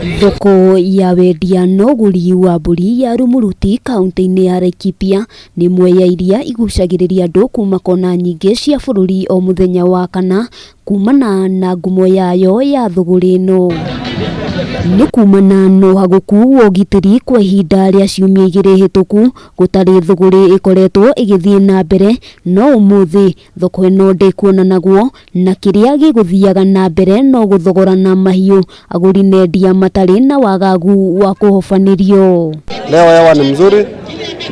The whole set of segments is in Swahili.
Thoko ya Wendia na uguri wa mburi ya Rumuruti kaunti-ini ya Laikipia ni imwe ya iria igucagiriria andu kuma kona nyingi cia bururi o muthenya wa kana kuumana na ngumo yayo ya thuguri ino. Ni kuumana na haguku wa ugitiri kwa ihinda ria ciumia 2 hituku gutari thuguri ikoretwo igithie na mbere, no umuthi thoko ino ndukwonanagwo na kiria giguthiaga na mbere no guthogorana mahiu aguri na endia matari na wagagu wa kuhofanirio. Leo hewa ni mzuri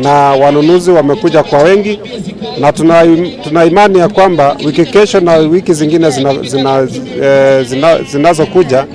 na wanunuzi wamekuja kwa wengi, na tuna imani ya kwamba wiki kesho na wiki zingine zinazokuja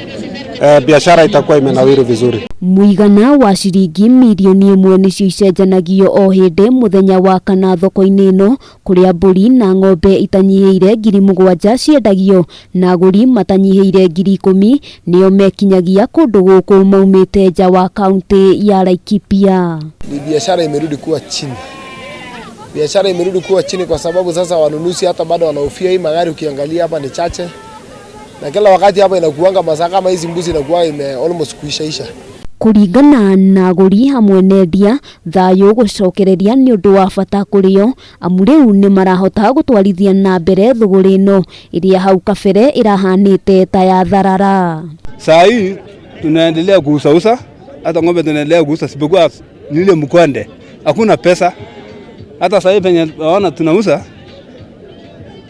biashara itakuwa imenawiri vizuri. Muigana wa ciringi milioni 1 nicio icenjanagio o hindi muthenya wa kana thoko-ini ino, kuria mburi na ng'ombe itanyihiire 7,000 ciendagio na aguri matanyihiire 10,000 nio mekinyagia kundu guku maumite nja wa kaunti ya Laikipia. Ni biashara imerudi kuwa chini. Biashara imerudi kuwa chini kwa sababu sasa wanunuzi hata bado wanahofia hii magari. Ukiangalia hapa ni chache, na kila wakati hapa inakuanga masaa kama hizi mbuzi inakuwa almost kuishaisha. Kuringana na aguri hamwe na endia, thayo gucokereria ni undu wa bata kurio, amu riu ni marahota gutwarithia na mbere thuguri ino iria hau kabere irahanite ta ya tharara. Saa hii tunaendelea kuuza, hata ng'ombe tunaendelea kuuza, sipokuwa nile mkonde hakuna pesa. Hata saa hii penye waona tunauza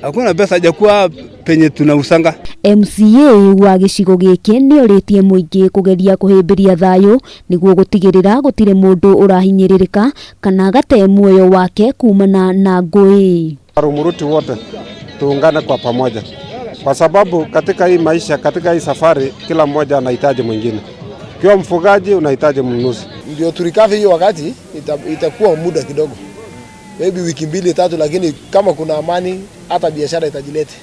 hakuna pesa, hajakuwa penye tunausanga. MCA wa gicigo giki ni oritie muingi kugeria kuhimbiria thayo niguo gutigirira gutire mundu urahinyiririka kana gate muoyo wake kuumana na ngui. Rumuruti wote tuungane kwa pamoja, kwa sababu katika hii maisha, katika hii safari, kila mmoja anahitaji mwingine. Kiwa mfugaji unahitaji mnunuzi. Ndio turikafe hiyo wakati itakuwa muda kidogo, maybe wiki 2-3, lakini kama kuna amani hata biashara itajilete.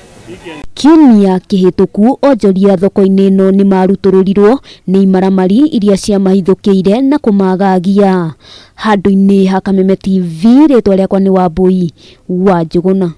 Kiumia kihituku onjoria thoko-ini ino ni marutururirwo ni imaramari iria cia mahithukiire na kumagagia. Handu-ini ha Kameme TV, ritwa riakwa ni Wambui wa Njuguna.